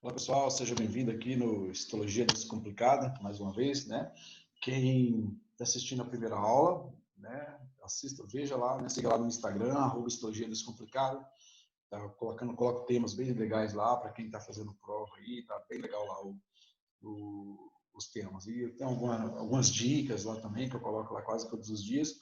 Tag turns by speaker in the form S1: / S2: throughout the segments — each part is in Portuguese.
S1: Olá pessoal, seja bem-vindo aqui no Histologia Descomplicada, mais uma vez, né? Quem está assistindo a primeira aula, né? Assista, veja lá, né? Siga lá no Instagram, @Histologia Descomplicada. Tá coloco temas bem legais lá para quem está fazendo prova aí, tá bem legal lá os temas. E tem algumas dicas lá também que eu coloco lá quase todos os dias.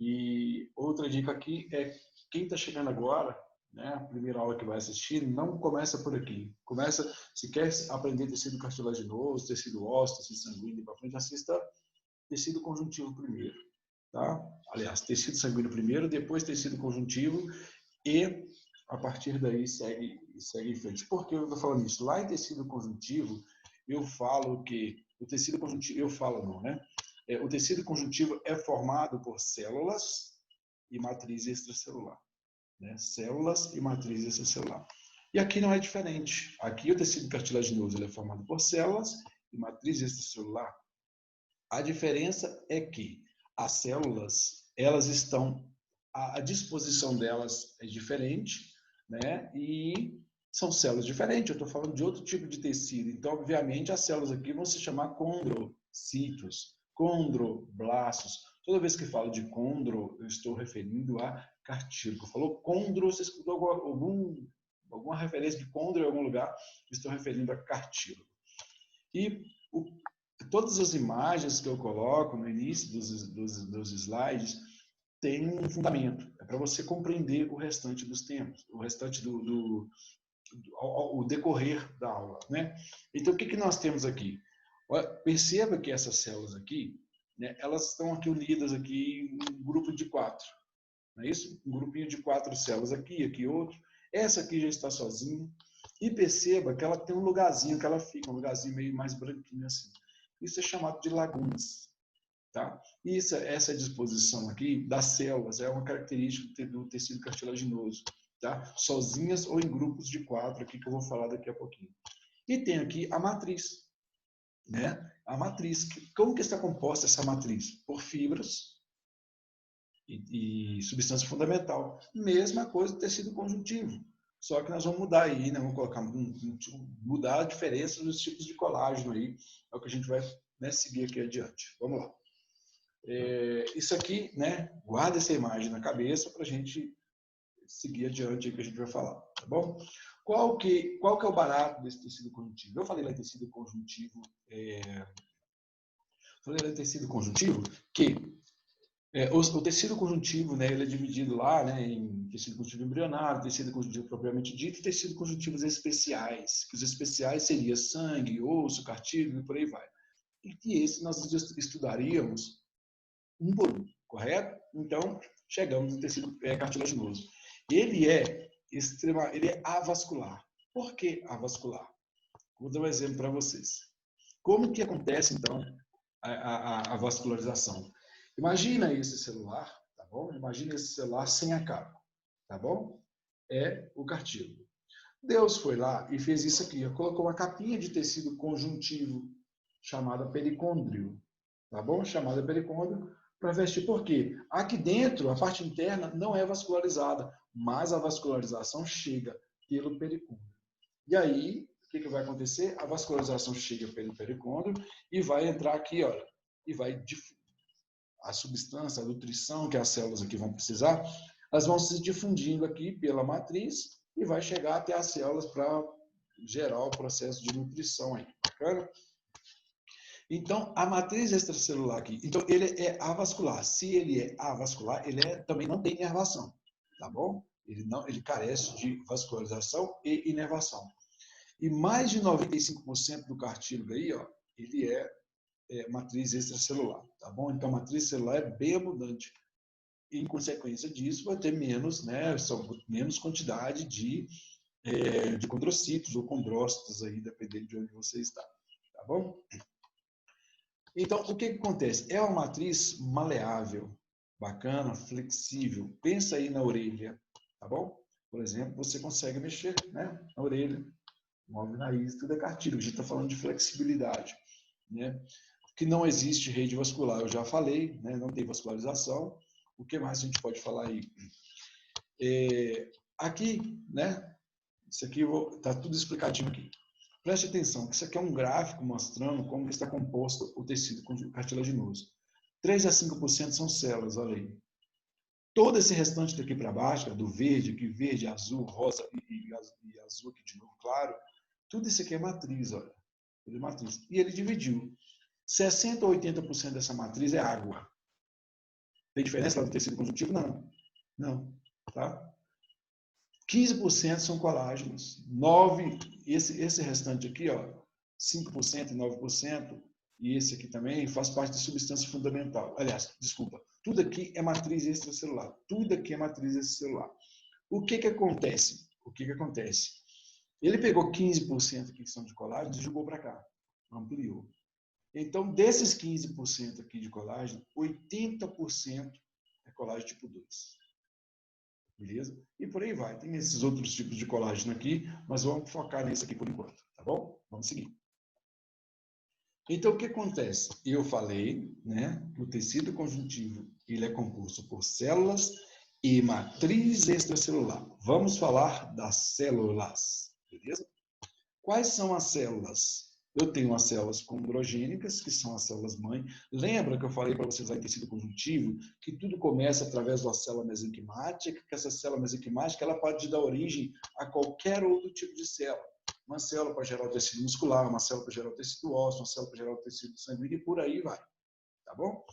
S1: E outra dica aqui é quem está chegando agora, né, a primeira aula que vai assistir, não começa por aqui. Começa, se quer aprender tecido cartilaginoso, tecido ósseo, tecido sanguíneo para frente, assista tecido conjuntivo primeiro, tá? Aliás, tecido sanguíneo primeiro, depois tecido conjuntivo e a partir daí segue em frente. Por que eu estou falando isso? Lá em tecido conjuntivo, eu falo que o tecido conjuntivo, eu falo não, né? O tecido conjuntivo é formado por células e matriz extracelular. Né? Células e matriz extracelular. E aqui não é diferente. Aqui o tecido cartilaginoso ele é formado por células e matriz extracelular. A diferença é que as células, elas estão, a disposição delas é diferente, né? E são células diferentes. Eu estou falando de outro tipo de tecido. Então, obviamente, as células aqui vão se chamar condrocitos, condroblastos. Toda vez que falo de condro, eu estou referindo a cartílago. Falou condro, você escutou alguma referência de condro em algum lugar? Estou referindo a cartílago. E todas as imagens que eu coloco no início dos slides têm um fundamento. É para você compreender o restante dos tempos, o restante o decorrer da aula, né? Então, o que nós temos aqui? Perceba que essas células aqui, né, elas estão aqui unidas aqui em um grupo de 4. Não é isso? Um grupinho de 4 células aqui outro. Essa aqui já está sozinha. E perceba que ela tem um lugarzinho que ela fica, um lugarzinho meio mais branquinho assim. Isso é chamado de lagunas. Tá? Isso, essa disposição aqui das células é uma característica do tecido cartilaginoso. Tá? Sozinhas ou em grupos de 4, aqui que eu vou falar daqui a pouquinho. E tem aqui a matriz. Né? A matriz. Como que está composta essa matriz? Por fibras e substância fundamental. Mesma coisa do tecido conjuntivo. Só que nós vamos mudar aí, né? Vamos colocar, mudar a diferença dos tipos de colágeno aí. É o que a gente vai, né, seguir aqui adiante. Vamos lá. Isso aqui, né? Guarda essa imagem na cabeça para a gente seguir adiante aí que a gente vai falar, tá bom? Qual que é o barato desse tecido conjuntivo? Eu falei lá em tecido conjuntivo, que o tecido conjuntivo, né, ele é dividido lá, né, em tecido conjuntivo embrionário, tecido conjuntivo propriamente dito e tecido conjuntivos especiais, que os especiais seriam sangue, osso, cartílago e por aí vai. E esse nós estudaríamos um por um, correto? Então, chegamos no tecido cartilaginoso. Ele é avascular. Por que avascular? Vou dar um exemplo para vocês. Como que acontece, então, a vascularização? Imagina esse celular, tá bom? Imagina esse celular sem a capa, tá bom? É o cartílago. Deus foi lá e fez isso aqui. Colocou uma capinha de tecido conjuntivo chamada pericôndrio, tá bom? Chamada pericôndrio para vestir. Por quê? Aqui dentro, a parte interna não é vascularizada, mas a vascularização chega pelo pericôndrio. E aí, o que vai acontecer? A vascularização chega pelo pericôndrio e vai entrar aqui, olha, e vai a substância, a nutrição que as células aqui vão precisar, elas vão se difundindo aqui pela matriz e vai chegar até as células para gerar o processo de nutrição aí. Bacana? Então, a matriz extracelular aqui, então ele é avascular. Se ele é avascular, ele também não tem inervação, tá bom? Ele carece de vascularização e inervação. E mais de 95% do cartílago aí, ó, ele é matriz extracelular, tá bom? Então, a matriz celular é bem abundante. E, em consequência disso, vai ter menos, né, menos quantidade de condrocitos ou condrócitos aí, dependendo de onde você está, tá bom? Então, o que acontece? É uma matriz maleável, bacana, flexível. Pensa aí na orelha, tá bom? Por exemplo, você consegue mexer, né, na orelha, move o nariz, tudo é cartílago. A gente está falando de flexibilidade, né? Que não existe rede vascular, eu já falei, né? Não tem vascularização. O que mais a gente pode falar aí? Aqui, né? Isso aqui está tudo explicadinho aqui. Preste atenção, que isso aqui é um gráfico mostrando como está composto o tecido cartilaginoso. 3 a 5% são células, olha aí. Todo esse restante daqui para baixo, do verde, aqui verde, azul, rosa e azul aqui de novo, claro, tudo isso aqui é matriz, olha. Tudo é matriz. E ele dividiu. 60% ou 80% dessa matriz é água. Tem diferença lá do tecido conjuntivo? Não. Não. Tá? 15% são colágenos. 9%, esse restante aqui, ó, 5% e 9%, e esse aqui também faz parte de substância fundamental. Aliás, desculpa, tudo aqui é matriz extracelular. Tudo aqui é matriz extracelular. O que que acontece? O que que acontece? Ele pegou 15% aqui que são de colágeno e jogou para cá. Ampliou. Então, desses 15% aqui de colágeno, 80% é colágeno tipo 2. Beleza? E por aí vai. Tem esses outros tipos de colágeno aqui, mas vamos focar nesse aqui por enquanto, tá bom? Vamos seguir. Então, o que acontece? Eu falei, né, que o tecido conjuntivo ele é composto por células e matriz extracelular. Vamos falar das células, beleza? Quais são as células? Eu tenho as células condrogênicas, que são as células-mãe. Lembra que eu falei para vocês lá em tecido conjuntivo que tudo começa através da célula mesenquimática, que essa célula mesenquimática ela pode dar origem a qualquer outro tipo de célula. Uma célula para gerar o tecido muscular, uma célula para gerar o tecido ósseo, uma célula para gerar o tecido sanguíneo e por aí vai. Tá bom?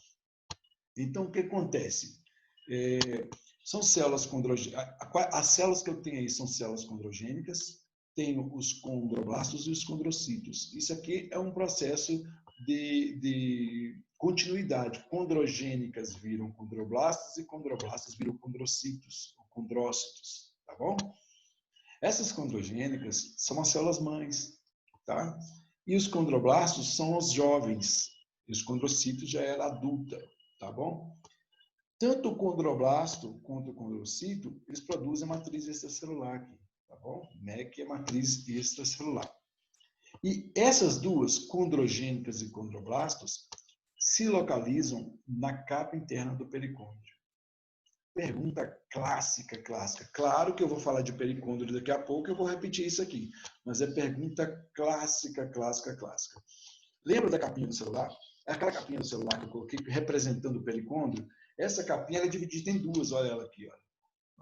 S1: Então, o que acontece? São células condrogênicas. As células que eu tenho aí são células condrogênicas. Tenho os condroblastos e os condrocitos. Isso aqui é um processo de continuidade. Condrogênicas viram condroblastos e condroblastos viram condrocitos, ou condrócitos, tá bom? Essas condrogênicas são as células-mães, tá? E os condroblastos são os jovens, e os condrocitos já era adulta, tá bom? Tanto o condroblasto quanto o condrocito, eles produzem matriz extracelular aqui, tá bom? MEC é matriz extracelular. E essas duas, condrogênicas e condroblastos, se localizam na capa interna do pericôndrio. Pergunta clássica, clássica. Claro que eu vou falar de pericôndrio daqui a pouco, eu vou repetir isso aqui, mas é pergunta clássica, clássica, clássica. Lembra da capinha do celular? Aquela capinha do celular que eu coloquei representando o pericôndrio? Essa capinha ela é dividida em duas, olha ela aqui, olha.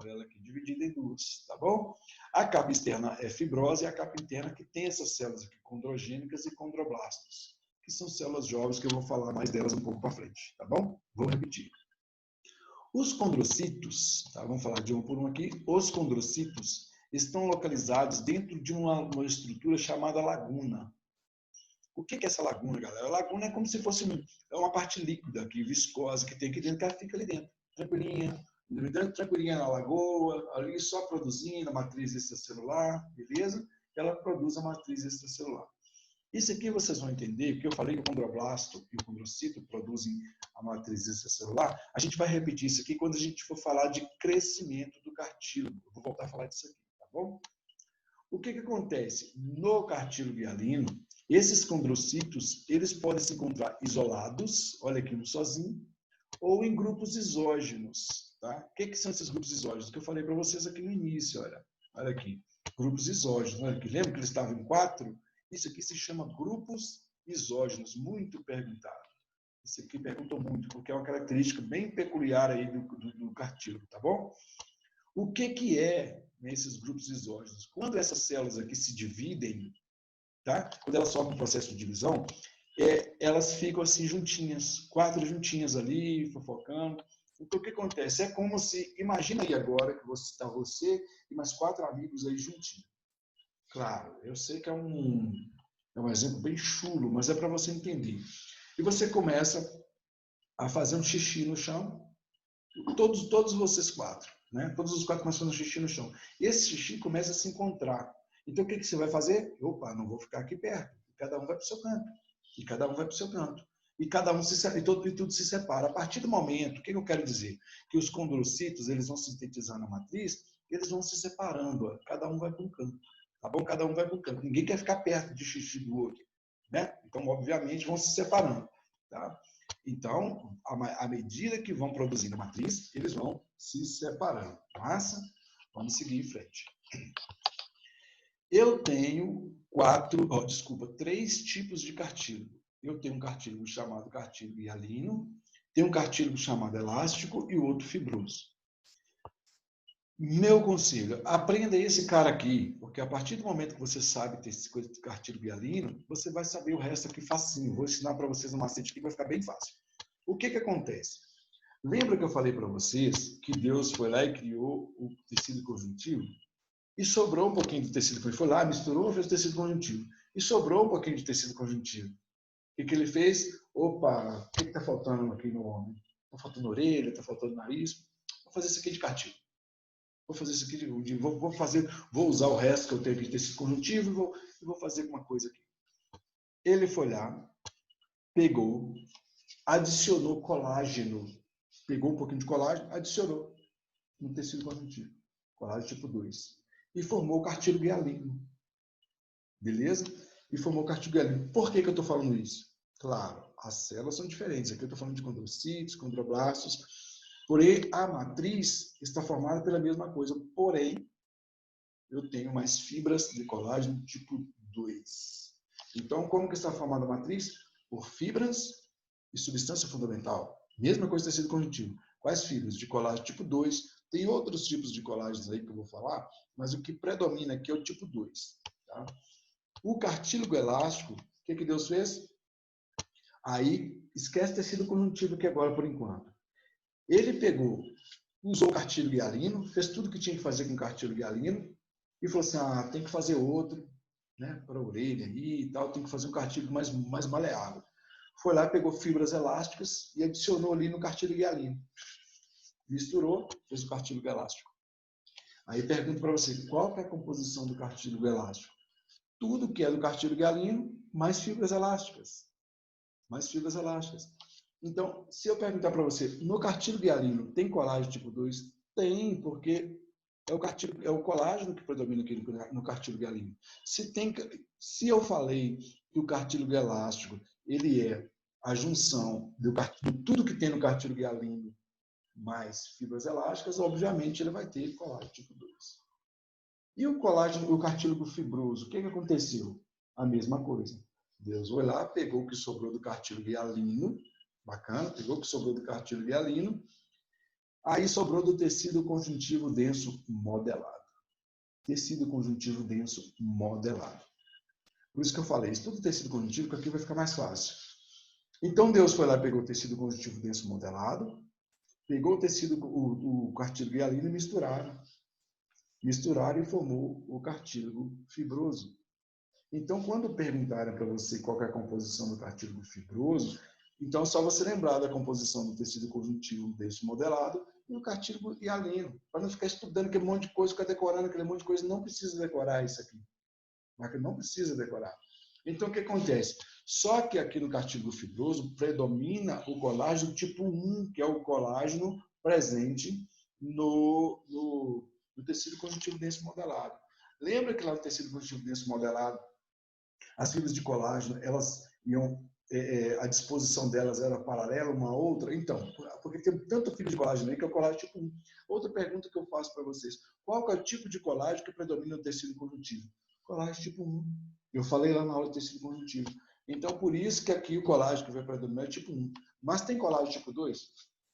S1: Olha ela aqui, dividida em duas, tá bom? A capa externa é fibrosa e a capa interna que tem essas células aqui, condrogênicas e condroblastos, que são células jovens que eu vou falar mais delas um pouco para frente, tá bom? Vou repetir. Os condrocitos, tá? Vamos falar de um por um aqui. Os condrocitos estão localizados dentro de uma estrutura chamada laguna. O que é essa laguna, galera? A laguna é como se fosse uma parte líquida aqui, viscosa, que tem aqui dentro, que ela fica ali dentro, tranquilinha na lagoa, ali só produzindo a matriz extracelular, beleza? Ela produz a matriz extracelular. Isso aqui vocês vão entender, porque eu falei que o condroblasto e o condrocito produzem a matriz extracelular. A gente vai repetir isso aqui quando a gente for falar de crescimento do cartílago. Eu vou voltar a falar disso aqui, tá bom? O que acontece? No cartílago hialino, esses condrocitos, eles podem se encontrar isolados, olha aqui um sozinho, ou em grupos isógenos. Tá? O que são esses grupos isógenos? Que eu falei para vocês aqui no início, olha aqui. Grupos isógenos, olha aqui. Lembra que eles estavam em 4? Isso aqui se chama grupos isógenos, muito perguntado. Isso aqui perguntou muito, porque é uma característica bem peculiar aí do cartílago, tá bom? O que é nesses grupos isógenos? Quando essas células aqui se dividem, tá? Quando elas sofrem um processo de divisão, elas ficam assim juntinhas, 4 juntinhas ali, fofocando. Então, o que acontece? É como se, imagina aí agora que está você e mais 4 amigos aí juntinhos. Claro, eu sei que é um exemplo bem chulo, mas é para você entender. E você começa a fazer um xixi no chão, todos vocês 4, né? Todos os 4 começam a fazer um xixi no chão. E esse xixi começa a se encontrar. Então, o que você vai fazer? Opa, não vou ficar aqui perto. Cada um vai para o seu canto. E cada um vai para o seu canto. E cada um e tudo se separa. A partir do momento, o que eu quero dizer? Que os condrocitos, eles vão sintetizando a matriz, eles vão se separando. Cada um vai para um canto. Tá bom? Cada um vai para um canto. Ninguém quer ficar perto de xixi do outro. Né? Então, obviamente, vão se separando. Tá? Então, à medida que vão produzindo a matriz, eles vão se separando. Massa? Vamos seguir em frente. Eu tenho três tipos de cartílago. Eu tenho um cartílago chamado cartílago hialino, tenho um cartílago chamado elástico e o outro fibroso. Meu conselho, aprenda esse cara aqui, porque a partir do momento que você sabe ter esse coisa de cartílago hialino, você vai saber o resto aqui facinho. Vou ensinar para vocês um macete aqui, vai ficar bem fácil. O que acontece? Lembra que eu falei para vocês que Deus foi lá e criou o tecido conjuntivo? E sobrou um pouquinho do tecido conjuntivo. Foi lá, misturou, fez o tecido conjuntivo. E sobrou um pouquinho de tecido conjuntivo. O que ele fez? Opa, o que está faltando aqui no homem? Está faltando orelha, está faltando nariz. Vou fazer isso aqui de cartílago. Vou fazer isso aqui vou usar o resto que eu tenho aqui de tecido conjuntivo e vou fazer uma coisa aqui. Ele foi lá, pegou, adicionou colágeno. Pegou um pouquinho de colágeno, adicionou no tecido conjuntivo. Colágeno tipo 2. E formou o cartílago hialino. Beleza? E formou o cartílago hialino. Por que eu estou falando isso? Claro, as células são diferentes. Aqui eu estou falando de condrocitos, condroblastos. Porém, a matriz está formada pela mesma coisa. Porém, eu tenho mais fibras de colágeno tipo 2. Então, como que está formada a matriz? Por fibras e substância fundamental. Mesma coisa do tecido conjuntivo. Quais fibras? De colágeno tipo 2. Tem outros tipos de colágenos aí que eu vou falar, mas o que predomina aqui é o tipo 2. Tá? O cartílago elástico, o que Deus fez? Aí, esquece tecido conjuntivo aqui agora por enquanto. Ele pegou, usou o cartílago hialino, fez tudo que tinha que fazer com o cartílago hialino e falou assim, tem que fazer outro, né, para a orelha aí e tal, tem que fazer um cartílago mais maleável. Foi lá, pegou fibras elásticas e adicionou ali no cartílago hialino. Misturou, fez o cartílago elástico. Aí pergunto para você, qual que é a composição do cartílago elástico? Tudo que é do cartílago hialino, mais fibras elásticas. Mais fibras elásticas. Então, se eu perguntar para você, no cartílago hialino tem colágeno tipo 2? Tem, porque é o colágeno que predomina aqui no cartílago hialino. Se eu falei que o cartílago elástico ele é a junção de tudo que tem no cartílago hialino mais fibras elásticas, obviamente ele vai ter colágeno tipo 2. E o colágeno, o cartílago fibroso, o que aconteceu? A mesma coisa. Deus foi lá, pegou o que sobrou do cartílago hialino, bacana, pegou o que sobrou do cartílago hialino, aí sobrou do tecido conjuntivo denso modelado. Tecido conjuntivo denso modelado. Por isso que eu falei, estuda o tecido conjuntivo, que aqui vai ficar mais fácil. Então Deus foi lá e pegou o tecido conjuntivo denso modelado, pegou o tecido, o cartílago hialino e misturaram e formou o cartílago fibroso. Então, quando perguntarem para você qual é a composição do cartílago fibroso, então é só você lembrar da composição do tecido conjuntivo denso modelado e o cartílago hialino, para não ficar estudando aquele monte de coisa, ficar decorando aquele monte de coisa, não precisa decorar isso aqui. Não precisa decorar. Então, o que acontece? Só que aqui no cartílago fibroso predomina o colágeno tipo 1, que é o colágeno presente no tecido conjuntivo denso modelado. Lembra que lá no tecido conjuntivo denso modelado, as fibras de colágeno, elas iam, a disposição delas era paralela uma à outra? Então, porque tem tanto fibra de colágeno aí que é o colágeno tipo 1. Outra pergunta que eu faço para vocês, qual é o tipo de colágeno que predomina no tecido conjuntivo? Colágeno tipo 1. Eu falei lá na aula de tecido conjuntivo. Então, por isso que aqui o colágeno que vai predominar é tipo 1. Mas tem colágeno tipo 2?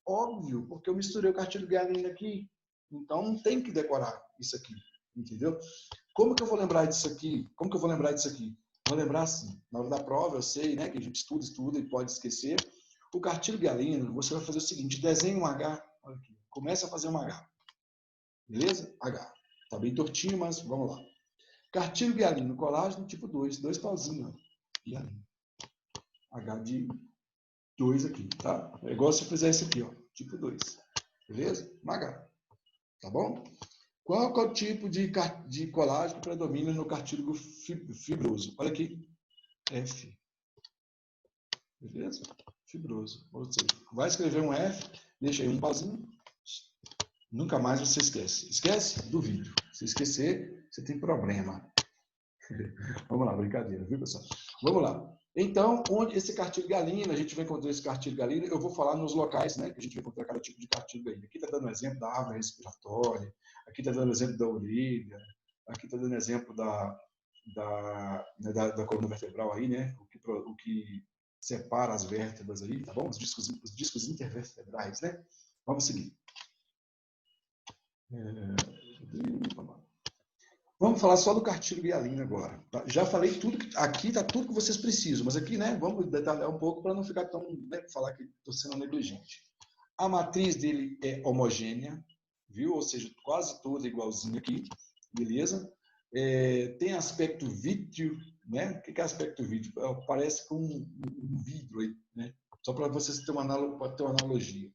S1: Óbvio, porque eu misturei o cartílago hialino aqui. Então, não tem que decorar isso aqui. Entendeu? Como que eu vou lembrar disso aqui? Vou lembrar assim, na hora da prova, eu sei, né, que a gente estuda e pode esquecer. O cartílago hialino, você vai fazer o seguinte, desenha um H, olha aqui, começa a fazer um H. Beleza? H. Tá bem tortinho, mas vamos lá. Cartílago hialino, colágeno tipo 2, dois pauzinhos, hialino. H de 2 aqui, tá? É igual se eu fizer esse aqui, ó, tipo 2. Beleza? Um H. Tá bom? Qual é o tipo de colágeno que predomina no cartílago fibroso? Olha aqui, F. Beleza? Fibroso. Ou seja, vai escrever um F, deixa aí um pauzinho, nunca mais você esquece. Esquece? Duvido. Se esquecer, você tem problema. Vamos lá, brincadeira, viu, pessoal? Vamos lá. Então, onde esse cartílago hialino, a gente vai encontrar esse cartílago hialino, eu vou falar nos locais, né, que a gente vai encontrar cada tipo de cartílago hialino. Aqui está dando um exemplo da árvore respiratória, aqui está dando exemplo da orelha, aqui está dando exemplo da coluna vertebral aí, né? O que separa as vértebras aí, tá bom? Os discos intervertebrais, né? Vamos seguir. Vamos falar só do cartílago hialino agora. Tá? Já falei tudo, aqui está tudo que vocês precisam, mas aqui, né, vamos detalhar um pouco para não ficar tão, né, falar que estou sendo negligente. A matriz dele é homogênea, viu? Ou seja, quase toda igualzinha aqui, beleza? Tem aspecto vítreo, né? O que é aspecto vítreo? Parece com um vidro aí, né? Só para vocês terem uma analogia.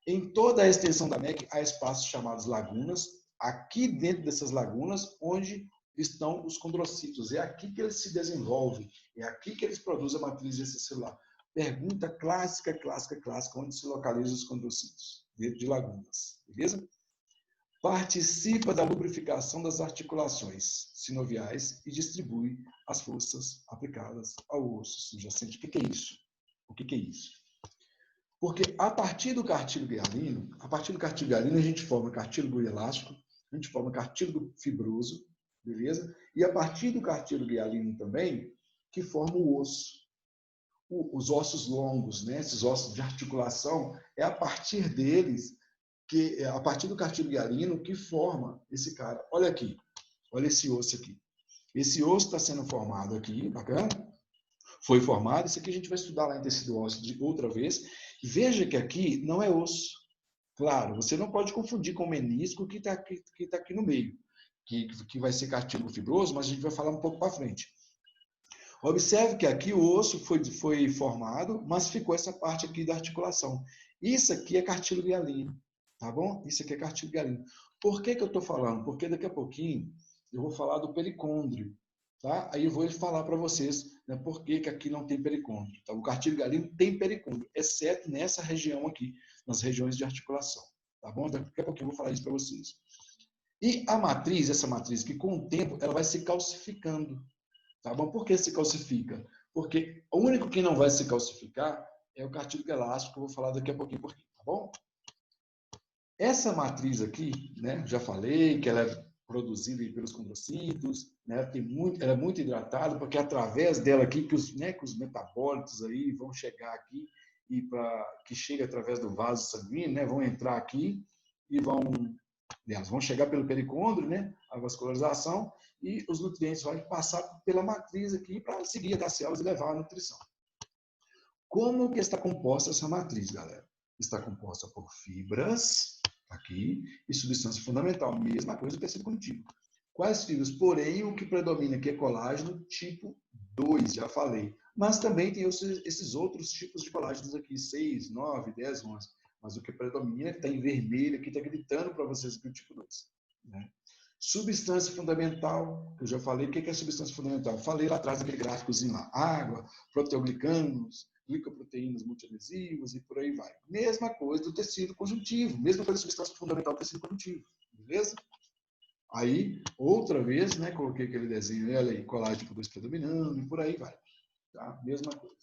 S1: Em toda a extensão da MEC há espaços chamados lagunas. Aqui dentro dessas lagunas, onde estão os condrocitos. É aqui que eles se desenvolvem. É aqui que eles produzem a matriz extracelular. Pergunta clássica, onde se localizam os condrocitos? Dentro de lagunas. Beleza? Participa da lubrificação das articulações sinoviais e distribui as forças aplicadas ao osso subjacente. O que é isso? O que é isso? Porque a partir do cartílago hialino, a gente forma cartílago elástico, a gente forma cartílago fibroso, beleza? E a partir do cartílago hialino também, que forma o osso. Os ossos longos, né? Esses ossos de articulação, é a partir deles, a partir do cartílago hialino, que forma esse cara. Olha aqui, olha esse osso aqui. Esse osso está sendo formado aqui, bacana? Foi formado, isso aqui a gente vai estudar lá em tecido ósseo de outra vez. Veja que aqui não é osso. Claro, você não pode confundir com o menisco que está aqui no meio, que vai ser cartílago fibroso, mas a gente vai falar um pouco para frente. Observe que aqui o osso foi formado, mas ficou essa parte aqui da articulação. Isso aqui é cartílago hialino, tá bom? Isso aqui é cartílago hialino. Por que eu estou falando? Porque daqui a pouquinho eu vou falar do pericôndrio. Tá? Aí eu vou falar para vocês, né, por que aqui não tem pericôndrio. Tá? O cartílago hialino tem pericôndrio, exceto nessa região aqui, nas regiões de articulação. Tá bom? Daqui a pouquinho eu vou falar isso para vocês. E a matriz, essa matriz que com o tempo ela vai se calcificando. Tá bom? Por que se calcifica? Porque o único que não vai se calcificar é o cartílago elástico, que eu vou falar daqui a pouquinho por quê, tá bom? Essa matriz aqui, né, já falei que ela é produzida pelos condrocitos, né, ela é muito hidratada, porque é através dela aqui que os metabólitos aí vão chegar aqui, que chega através do vaso sanguíneo, né, vão entrar aqui e vão chegar pelo pericôndrio, né, a vascularização, e os nutrientes vão passar pela matriz aqui para seguir das células e levar a nutrição. Como que está composta essa matriz, galera? Está composta por fibras, aqui, e substância fundamental. Mesma coisa do tecido contínuo. Quais fibras? Porém, o que predomina aqui é colágeno tipo 2, já falei. Mas também tem esses outros tipos de colágenos aqui, 6, 9, 10, 11. Mas o que predomina está em vermelho, aqui está gritando para vocês que é o tipo 2. Né? Substância fundamental, eu já falei. O que é substância fundamental? Falei lá atrás daquele gráficozinho lá. Água, proteoglicanos, glicoproteínas multiadesivas e por aí vai. Mesma coisa do tecido conjuntivo, mesma coisa da substância fundamental do tecido conjuntivo, beleza? Aí, outra vez, né, coloquei aquele desenho, olha aí, colágeno tipo 2 predominando e por aí vai. Tá? Mesma coisa.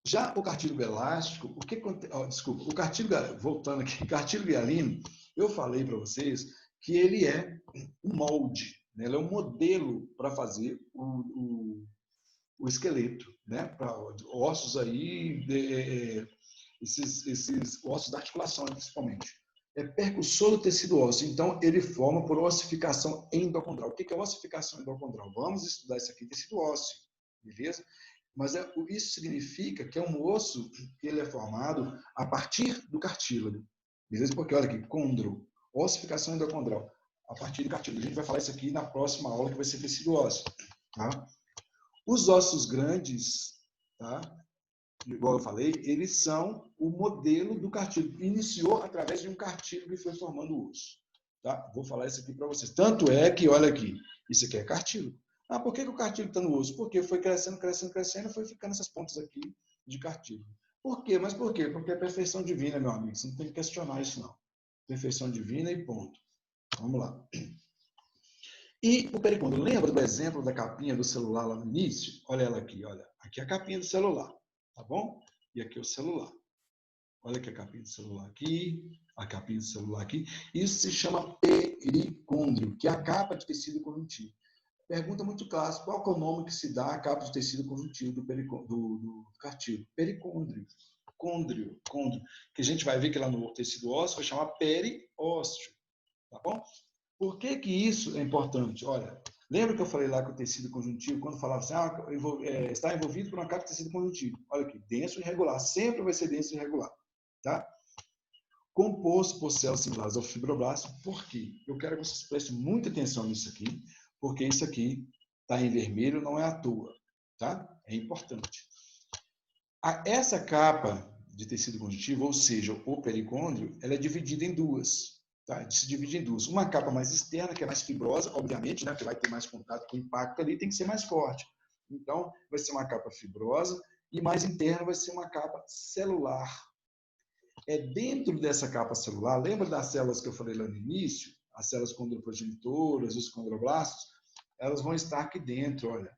S1: Já o cartílago elástico, o que acontece? Desculpa, o cartílago, voltando aqui, cartílago hialino, eu falei para vocês que ele é um molde, né? Ele é um modelo para fazer o esqueleto, né? Para ossos aí, esses ossos da articulação, principalmente. É percussor do tecido ósseo, então ele forma por ossificação endocondral. O que é ossificação endocondral? Vamos estudar isso aqui, tecido ósseo, beleza? Mas isso significa que é um osso que ele é formado a partir do cartílago, beleza? Porque olha aqui, condro, ossificação endocondral, a partir do cartílago. A gente vai falar isso aqui na próxima aula, que vai ser tecido ósseo, tá? Os ossos grandes, tá? Igual eu falei, eles são o modelo do cartílago. Iniciou através de um cartílago e foi formando o osso. Tá? Vou falar isso aqui para vocês. Tanto é que, olha aqui, isso aqui é cartílago. Ah, por que o cartílago está no osso? Porque foi crescendo, foi ficando essas pontas aqui de cartílago. Por quê? Mas por quê? Porque é perfeição divina, meu amigo. Você não tem que questionar isso, não. Perfeição divina e ponto. Vamos lá. E o pericôndrio, lembra do exemplo da capinha do celular lá no início? Olha ela aqui, olha. Aqui é a capinha do celular, tá bom? E aqui é o celular. Olha aqui a capinha do celular aqui, a capinha do celular aqui. Isso se chama pericôndrio, que é a capa de tecido conjuntivo. Pergunta muito clássica. Qual é o nome que se dá à capa do tecido conjuntivo do cartílago? Pericôndrio. Côndrio. Que a gente vai ver que lá no tecido ósseo vai chamar periósteo. Tá bom? Por que que isso é importante? Olha, lembra que eu falei lá que o tecido conjuntivo, quando falava assim, está envolvido por uma capa de tecido conjuntivo. Olha aqui, denso e irregular. Sempre vai ser denso e irregular. Tá? Composto por células similares ao fibroblasto. Por quê? Eu quero que vocês prestem muita atenção nisso aqui, porque isso aqui está em vermelho, não é à toa. Tá? É importante. Essa capa de tecido conjuntivo, ou seja, o pericôndrio, ela é dividida em duas. Tá? Se divide em duas. Uma capa mais externa, que é mais fibrosa, obviamente, né? Que vai ter mais contato com o impacto ali, tem que ser mais forte. Então, vai ser uma capa fibrosa, e mais interna vai ser uma capa celular. É dentro dessa capa celular, lembra das células que eu falei lá no início? As células condroprogenitoras, os condroblastos, elas vão estar aqui dentro, olha.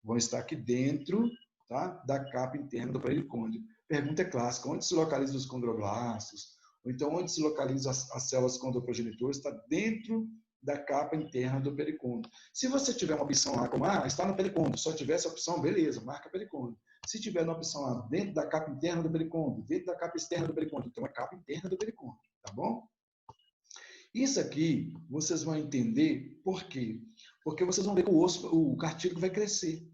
S1: Vão estar aqui dentro, tá, da capa interna do pericôndrio. Pergunta clássica, onde se localizam os condroblastos? Ou então, onde se localizam as células condroprogenitoras? Está dentro da capa interna do pericôndrio. Se você tiver uma opção lá, como, está no pericôndrio, só tiver essa opção, beleza, marca pericôndrio. Se tiver uma opção lá, dentro da capa interna do pericôndrio, dentro da capa externa do pericôndrio, então é a capa interna do pericôndrio, tá bom? Isso aqui, vocês vão entender por quê? Porque vocês vão ver que o cartílago vai crescer.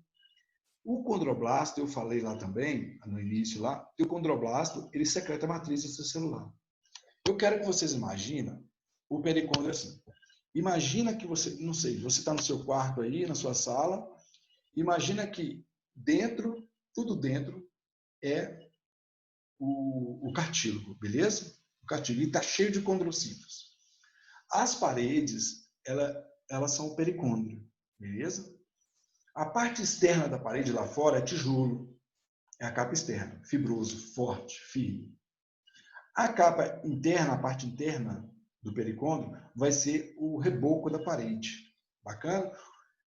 S1: O condroblasto, eu falei lá também, no início lá, que o condroblasto, ele secreta a matriz extracelular. Eu quero que vocês imaginem o pericôndrio assim. Imagina que você, não sei, você está no seu quarto aí, na sua sala, imagina que dentro, tudo dentro, é o cartílago, beleza? O cartílago está cheio de condrocitos. As paredes, elas são o pericôndrio, beleza? A parte externa da parede lá fora é tijolo, é a capa externa, fibroso, forte, firme. A capa interna, a parte interna do pericôndrio, vai ser o reboco da parede. Bacana?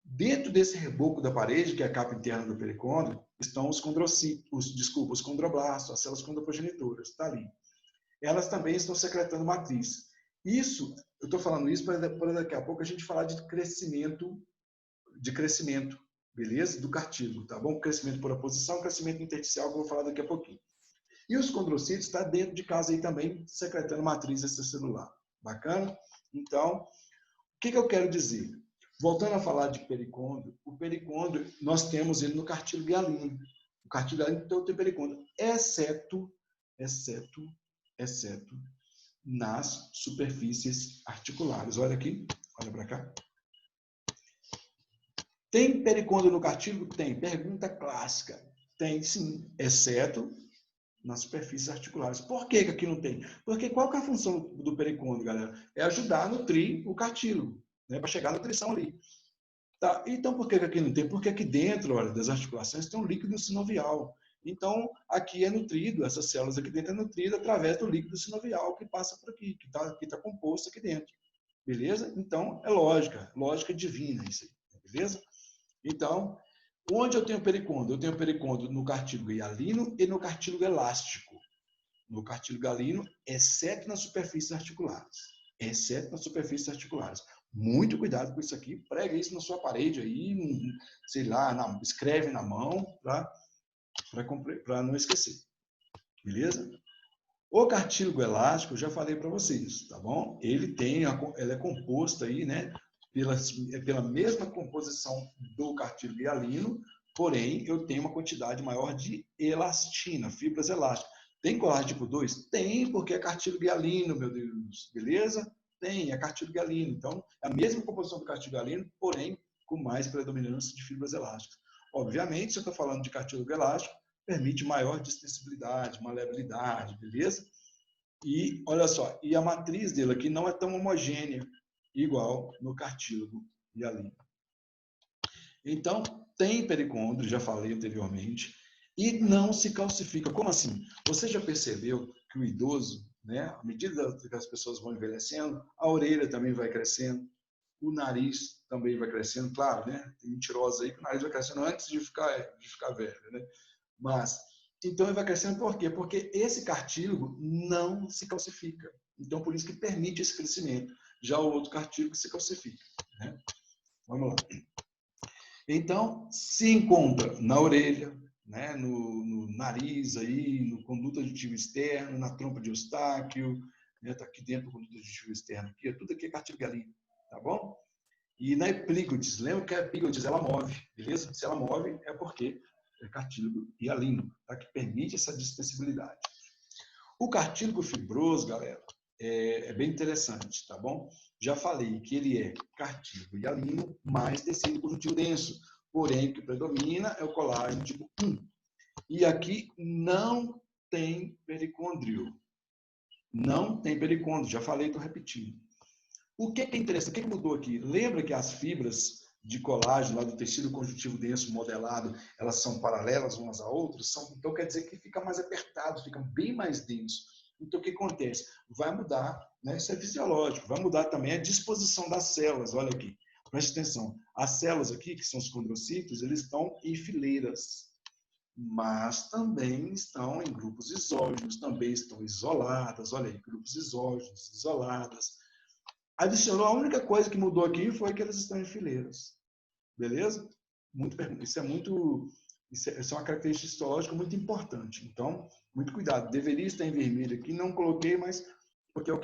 S1: Dentro desse reboco da parede, que é a capa interna do pericôndrio, estão os condrocitos, os condroblastos, as células condroprogenitoras, está ali. Elas também estão secretando matriz. Isso, eu estou falando isso para daqui a pouco a gente falar de crescimento, beleza? Do cartílago, tá bom? Crescimento por oposição, crescimento intersticial, que eu vou falar daqui a pouquinho. E os condrocitos estão dentro de casa aí também, secretando matriz extracelular. Bacana? Então, o que eu quero dizer? Voltando a falar de pericôndrio, o pericôndrio, nós temos ele no cartílago hialino. O cartílago hialino tem o pericôndrio, exceto nas superfícies articulares. Olha aqui, olha para cá. Tem pericôndrio no cartílago? Tem. Pergunta clássica. Tem sim, exceto nas superfícies articulares. Por que aqui não tem? Porque qual que é a função do pericôndrio, galera? É ajudar a nutrir o cartílago, né, para chegar à nutrição ali. Tá? Então, por que aqui não tem? Porque aqui dentro, olha, das articulações tem um líquido sinovial. Então, aqui é nutrido, essas células aqui dentro é nutrida através do líquido sinovial que passa por aqui, que está composto aqui dentro. Beleza? Então, é lógica divina isso aí. Beleza? Então, onde eu tenho pericôndrio? Eu tenho pericôndrio no cartílago hialino e no cartílago elástico. No cartílago hialino, exceto nas superfícies articulares. Exceto nas superfícies articulares. Muito cuidado com isso aqui. Prega isso na sua parede aí, sei lá, escreve na mão para não esquecer. Beleza? O cartílago elástico, eu já falei para vocês, tá bom? Ele é composto aí, né, pela mesma composição do cartílago hialino, porém eu tenho uma quantidade maior de elastina, fibras elásticas. Tem colágeno tipo 2? Tem, porque é cartílago hialino, meu Deus, beleza? Tem, é cartílago hialino. Então, é a mesma composição do cartílago hialino, porém com mais predominância de fibras elásticas. Obviamente, se eu estou falando de cartílago elástico, permite maior distensibilidade, maleabilidade, beleza? E olha só, e a matriz dele aqui não é tão homogênea, igual no cartílago hialino. Então, tem pericôndrio, já falei anteriormente, e não se calcifica. Como assim? Você já percebeu que o idoso, né, à medida que as pessoas vão envelhecendo, a orelha também vai crescendo, o nariz também vai crescendo, claro, né? Tem mentirosos aí que o nariz vai crescendo antes de ficar velho, né? Mas, então ele vai crescendo por quê? Porque esse cartílago não se calcifica. Então, por isso que permite esse crescimento. Já o outro cartílago se calcifica, né? Vamos lá. Então, se encontra na orelha, né, no nariz, aí, no conduto aditivo externo, na trompa de Eustáquio, né, tá aqui dentro do conduto aditivo externo, aqui, tudo aqui é cartílago hialino, tá bom? E na epíglotise, lembra que a epíglotise ela move, beleza? Se ela move é porque é cartílago hialino, tá? Que permite essa distensibilidade. O cartílago fibroso, galera, é bem interessante, tá bom? Já falei que ele é cartílago hialino mais tecido conjuntivo denso, porém o que predomina é o colágeno tipo 1. E aqui não tem pericôndrio. Não tem pericôndrio, já falei, estou repetindo. O que é interessante? O que mudou aqui? Lembra que as fibras de colágeno lá do tecido conjuntivo denso modelado, elas são paralelas umas a outras? Então quer dizer que fica mais apertado, fica bem mais denso. Então o que acontece? Vai mudar, né? Isso é fisiológico, vai mudar também a disposição das células. Olha aqui, preste atenção. As células aqui, que são os condrocitos, eles estão em fileiras, mas também estão em grupos isógenos, também estão isoladas. Olha aí, grupos isógenos, isoladas. Adicionou, a única coisa que mudou aqui foi que elas estão em fileiras. Beleza? Isso é uma característica histológica muito importante. Então, muito cuidado. Deveria estar em vermelho aqui, não coloquei, mas porque é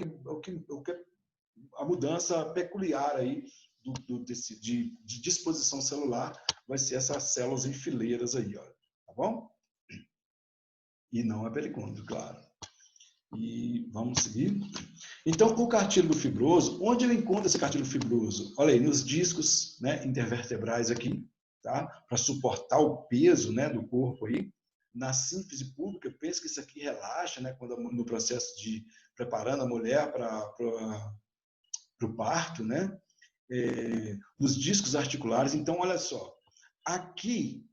S1: a mudança peculiar aí de disposição celular vai ser essas células em fileiras aí, ó, tá bom? E não é pericôndrio, claro. E vamos seguir. Então, o cartílago fibroso, onde eu encontro esse cartílago fibroso? Olha aí, nos discos, né, intervertebrais aqui, tá? Para suportar o peso, né, do corpo aí. Na sínfise pública, penso que isso aqui relaxa, né, quando no processo de preparando a mulher para o parto, né? Nos discos articulares. Então, olha só, aqui,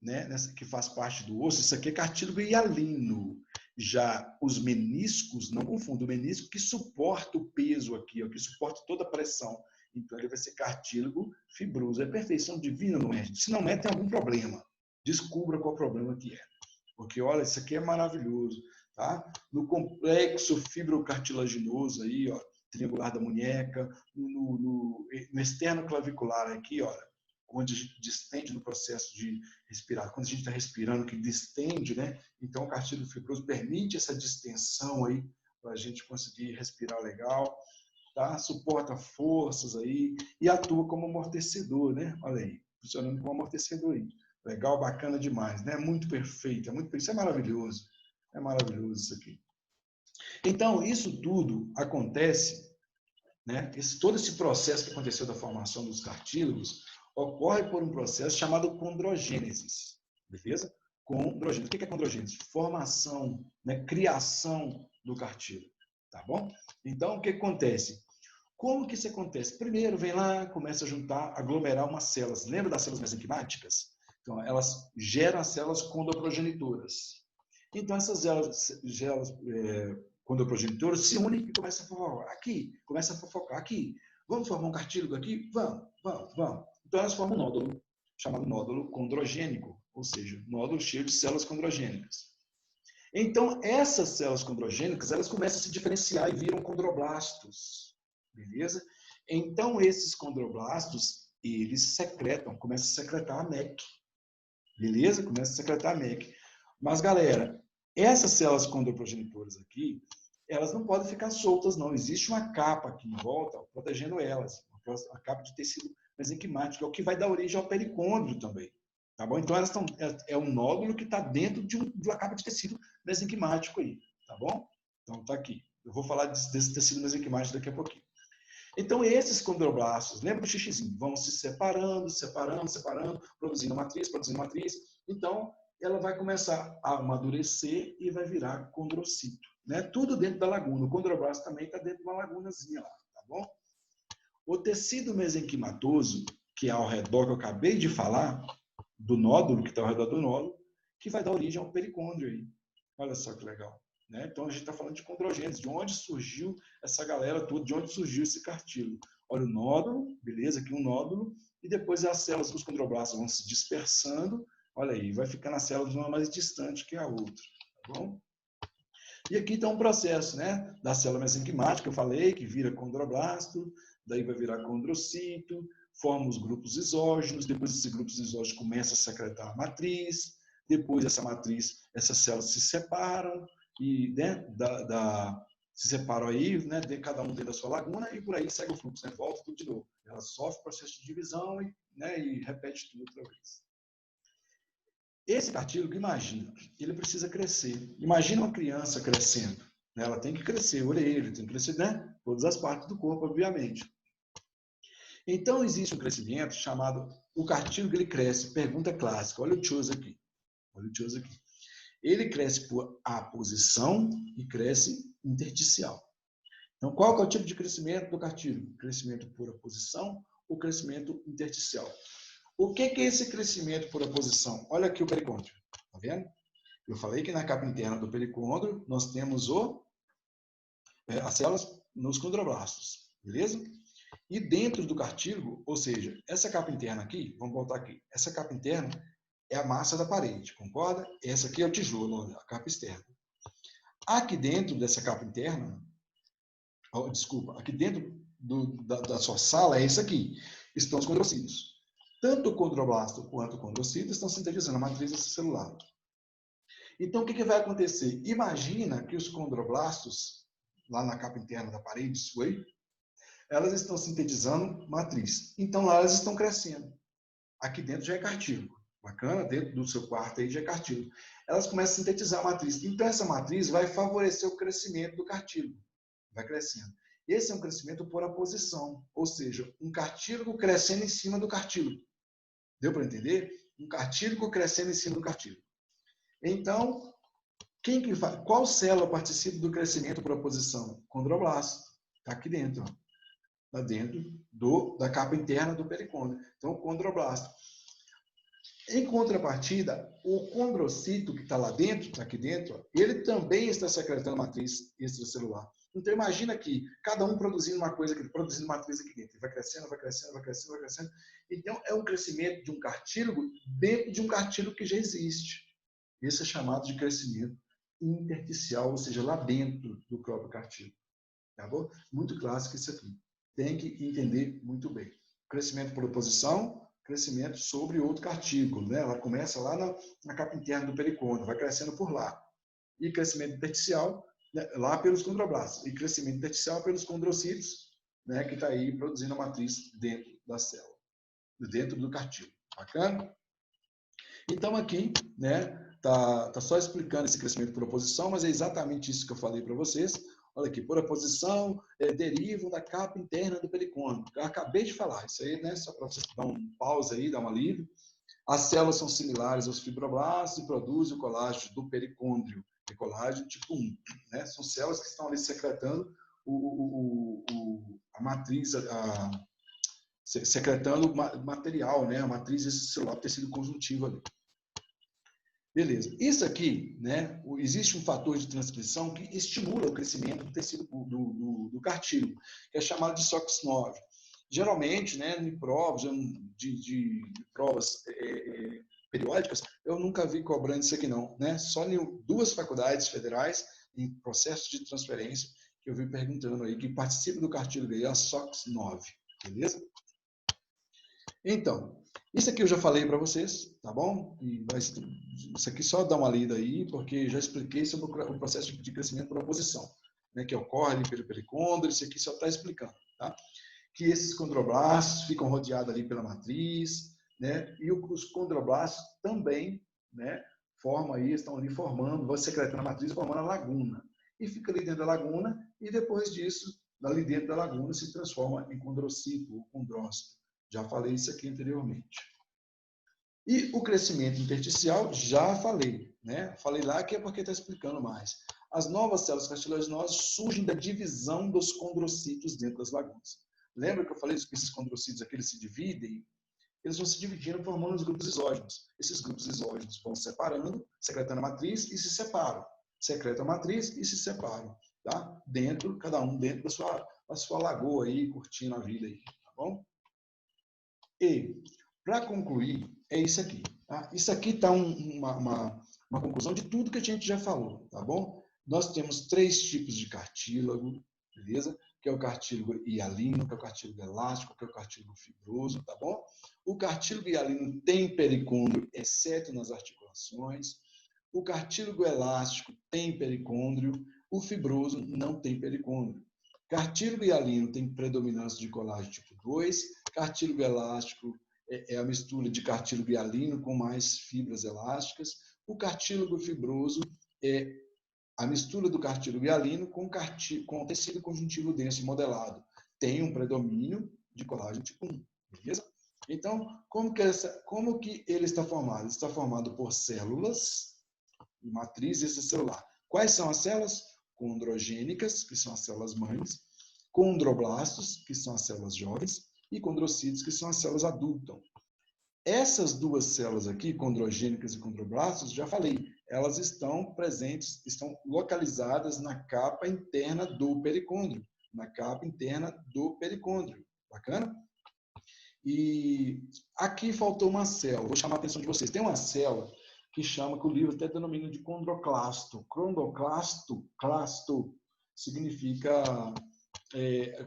S1: né, nessa que faz parte do osso, isso aqui é cartílago hialino. Já os meniscos, não confunda, o menisco que suporta o peso aqui, ó, que suporta toda a pressão. Então, ele vai ser cartílago fibroso. É perfeição divina, não é? Se não é, tem algum problema. Descubra qual problema que é. Porque, olha, isso aqui é maravilhoso. Tá? No complexo fibrocartilaginoso, aí, ó, triangular da munheca, no externo clavicular aqui, ó, onde a gente distende no processo de respirar. Quando a gente está respirando, que distende, né? Então, o cartílago fibroso permite essa distensão aí, para a gente conseguir respirar legal, tá? Suporta forças aí e atua como amortecedor, né? Olha aí, funcionando como amortecedor aí. Legal, bacana demais, né? Muito perfeito, isso é maravilhoso. É maravilhoso isso aqui. Então, isso tudo acontece, né? Todo esse processo que aconteceu da formação dos cartílagos ocorre por um processo chamado condrogênese, beleza? Condrogênese. O que é condrogênese? Formação, né? Criação do cartílago, tá bom? Então, o que acontece? Como que isso acontece? Primeiro, vem lá, começa a juntar, aglomerar umas células. Lembra das células mesenquimáticas? Então, elas geram as células condoprogenitoras. Então, essas células condoprogenitoras se unem e começam a fofocar aqui, começam a fofocar aqui. Vamos formar um cartílago aqui? Vamos. Então, elas formam um nódulo, chamado nódulo condrogênico, ou seja, nódulo cheio de células condrogênicas. Então, essas células condrogênicas, elas começam a se diferenciar e viram condroblastos, beleza? Então, esses condroblastos, eles começam a secretar a MEC, beleza? Começa a secretar a MEC. Mas, galera, essas células condroprogenitoras aqui, elas não podem ficar soltas, não. Existe uma capa aqui em volta protegendo elas, a capa de tecido mesenquimático, é o que vai dar origem ao pericôndrio também. Tá bom? Então, é um nódulo que está dentro de uma capa de tecido mesenquimático aí. Tá bom? Então, tá aqui. Eu vou falar desse tecido mesenquimático daqui a pouquinho. Então, esses condroblastos, lembra do xixizinho, vão se separando, produzindo matriz. Então, ela vai começar a amadurecer e vai virar condrocito. Né? Tudo dentro da laguna. O condroblasto também está dentro de uma lagunazinha lá, tá bom? O tecido mesenquimatoso, que é ao redor, que eu acabei de falar, do nódulo, que está ao redor do nódulo, que vai dar origem ao pericôndrio aí. Olha só que legal. Né? Então, a gente está falando de condrogênese, de onde surgiu essa galera toda, de onde surgiu esse cartílago. Olha o nódulo, beleza? Aqui um nódulo, e depois as células, os condroblastos vão se dispersando, olha aí, vai ficando as células uma mais distante que a outra, tá bom? E aqui está um processo, né? Da célula mesenquimática, eu falei, que vira condroblasto, daí vai virar condrocito, formam os grupos exógenos, depois esses grupos exógenos começam a secretar a matriz, depois essa matriz, essas células se separam, e né, se separam aí, né, cada um dentro da sua laguna, e por aí segue o fluxo, né, volta tudo de novo. Ela sofre o processo de divisão e repete tudo outra vez. Esse cartílago, imagina, ele precisa crescer. Imagina uma criança crescendo. Né? Ela tem que crescer, orelha, tem que crescer, né? Todas as partes do corpo, obviamente. Então, existe um crescimento chamado, o cartílago ele cresce, pergunta clássica, olha o chose aqui. Olha o chose aqui. Ele cresce por aposição e cresce intersticial. Então, qual que é o tipo de crescimento do cartílago? Crescimento por aposição ou crescimento intersticial? O que é esse crescimento por aposição? Olha aqui o pericôndrio, tá vendo? Eu falei que na capa interna do pericôndrio nós temos as células nos condroblastos, beleza? E dentro do cartílago, ou seja, essa capa interna aqui, vamos voltar aqui, essa capa interna é a massa da parede, concorda? Essa aqui é o tijolo, a capa externa. Aqui dentro dessa capa interna, desculpa, aqui dentro da sua sala é isso aqui, estão os condrocítos. Tanto o condroblasto quanto o condrocito estão sintetizando a matriz celular. Então, o que vai acontecer? Imagina que os condroblastos, lá na capa interna da parede, sua aí, elas estão sintetizando matriz. Então, lá elas estão crescendo. Aqui dentro já é cartílago. Bacana? Dentro do seu quarto aí já é cartílago. Elas começam a sintetizar a matriz. Então, essa matriz vai favorecer o crescimento do cartílago. Vai crescendo. Esse é um crescimento por aposição, ou seja, um cartílago crescendo em cima do cartílago. Deu para entender? Um cartílago crescendo em cima do cartílago. Então, qual célula participa do crescimento por oposição? Condroblasto. Está aqui dentro. Está dentro da capa interna do pericôndrio. Então, o condroblasto. Em contrapartida, o condrocito que está lá dentro, está aqui dentro, ele também está secretando matriz extracelular. Então, imagina que cada um produzindo uma coisa, produzindo matriz aqui dentro. Ele vai crescendo, vai crescendo, vai crescendo, vai crescendo. Então, é um crescimento de um cartílago dentro de um cartílago que já existe. Esse é chamado de crescimento intersticial, ou seja, lá dentro do próprio cartílago. Tá bom? Muito clássico isso aqui. Tem que entender muito bem. Crescimento por oposição, crescimento sobre outro cartílago. Né? Ela começa lá na capa interna do pericôndrio, vai crescendo por lá. E crescimento intersticial, né, lá pelos condroblastos. E crescimento intersticial pelos condrocítos, né, que está aí produzindo a matriz dentro da célula, dentro do cartílago. Bacana? Então, aqui, né, tá só explicando esse crescimento por oposição, mas é exatamente isso que eu falei para vocês. Olha aqui, por oposição, derivam da capa interna do pericôndrio. Eu acabei de falar isso aí, né, só para vocês dar um pausa aí, dar um alívio. As células são similares aos fibroblastos e produzem o colágeno do pericôndrio, é colágeno tipo 1. Né? São células que estão ali secretando a matriz, secretando material, né? A matriz celular do tecido conjuntivo ali. Beleza. Isso aqui, né? Existe um fator de transcrição que estimula o crescimento do tecido do cartílago, que é chamado de SOX9. Geralmente, né, em provas, de provas periódicas, eu nunca vi cobrando isso aqui não, né? Só em 2 faculdades federais, em processo de transferência, que eu vi perguntando aí, que participa do cartílago aí, a SOX9, beleza? Então, isso aqui eu já falei para vocês, tá bom? Isso aqui só dá uma lida aí, porque já expliquei sobre o processo de crescimento por oposição, né, que ocorre ali pelo pericôndrio, isso aqui só está explicando, tá? Que esses condroblastos ficam rodeados ali pela matriz, né? E os condroblastos também, né, estão ali formando, vão secretando a matriz, formando a laguna. E fica ali dentro da laguna, e depois disso, ali dentro da laguna, se transforma em condrocito ou condrócito. Já falei isso aqui anteriormente. E o crescimento intersticial, já falei, né? Falei lá que é porque está explicando mais. As novas células cartilaginosas surgem da divisão dos condrocitos dentro das lagunas. Lembra que eu falei que esses condrocitos aqui eles se dividem? Eles vão se dividindo formando os grupos exógenos. Esses grupos exógenos vão se separando, secretando a matriz e se separam. Secretam a matriz e se separam. Tá? Cada um dentro da sua lagoa aí, curtindo a vida aí. Tá bom? E, para concluir, é isso aqui. Tá? Isso aqui está uma conclusão de tudo que a gente já falou, tá bom? Nós temos 3 tipos de cartílago, beleza? que é o cartílago hialino, que é o cartílago elástico, que é o cartílago fibroso, tá bom? O cartílago hialino tem pericôndrio, exceto nas articulações. O cartílago elástico tem pericôndrio, o fibroso não tem pericôndrio. Cartílago hialino tem predominância de colágeno tipo 2, cartílago elástico é a mistura de cartílago hialino com mais fibras elásticas. O cartílago fibroso é a mistura do cartílago hialino com tecido conjuntivo denso e modelado. Tem um predomínio de colágeno tipo 1, beleza? Então, como que ele está formado? Ele está formado por células, matriz extracelular. Quais são as células? Condrogênicas, que são as células mães, condroblastos, que são as células jovens, e condrocítos, que são as células adultas. Essas duas células aqui, condrogênicas e condroblastos, já falei, elas estão presentes, estão localizadas na capa interna do pericôndrio. Na capa interna do pericôndrio. Bacana? E aqui faltou uma célula, vou chamar a atenção de vocês. Tem uma célula que chama, que o livro até denomina de condroclasto. Clasto significa,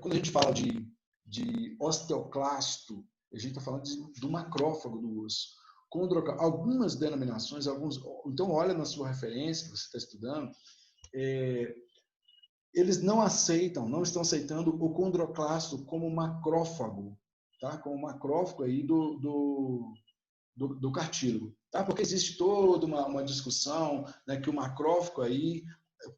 S1: quando a gente fala de osteoclasto, a gente está falando do macrófago do osso. Algumas denominações, então olha na sua referência que você está estudando, eles não estão aceitando o condroclasto como macrófago, tá? Como macrófago aí do cartílago, tá? Porque existe toda uma discussão, né, que o macrófago aí,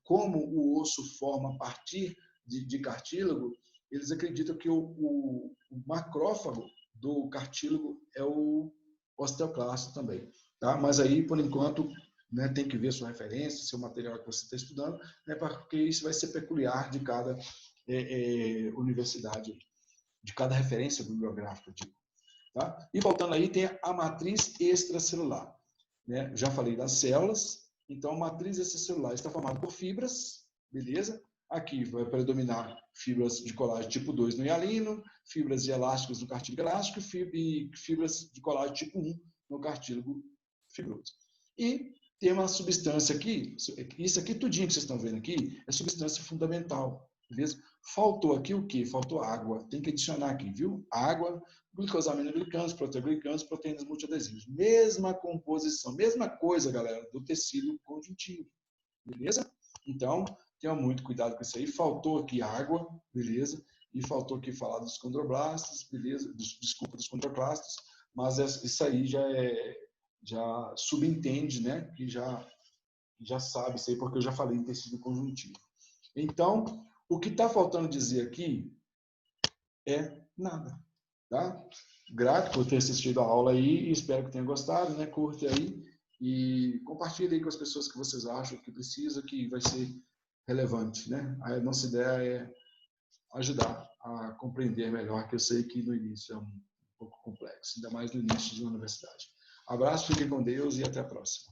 S1: como o osso forma a partir de cartílago, eles acreditam que o macrófago do cartílago é o osteoclasto também, tá? Mas aí, por enquanto, né, tem que ver sua referência, seu material que você está estudando, né, porque isso vai ser peculiar de cada universidade, de cada referência bibliográfica, digo. Tá? E voltando aí, tem a matriz extracelular. Né? Já falei das células, então a matriz extracelular está formada por fibras, beleza? Aqui vai predominar fibras de colágeno tipo 2 no hialino, fibras de elásticos no cartílago elástico e fibras de colágeno tipo 1 no cartílago fibroso. E tem uma substância aqui, isso aqui tudinho que vocês estão vendo aqui, é substância fundamental, beleza? Faltou aqui o quê? Faltou água. Tem que adicionar aqui, viu? Água, glucosaminoglicanos, proteoglicanos, proteínas multiadesivas. Mesma composição, mesma coisa, galera, do tecido conjuntivo. Beleza? Então, tenha muito cuidado com isso aí. Faltou aqui água, beleza? E faltou aqui falar dos condroblastos, beleza? Desculpa, dos condroclastos, mas isso aí já subentende, né? Que já sabe isso aí, porque eu já falei em tecido conjuntivo. Então, o que está faltando dizer aqui é nada, tá? Grato por ter assistido a aula aí e espero que tenha gostado, né? Curte aí e compartilhe aí com as pessoas que vocês acham que precisa, que vai ser relevante, né? A nossa ideia é ajudar a compreender melhor, que eu sei que no início é um pouco complexo, ainda mais no início de uma universidade. Abraço, fiquem com Deus e até a próxima.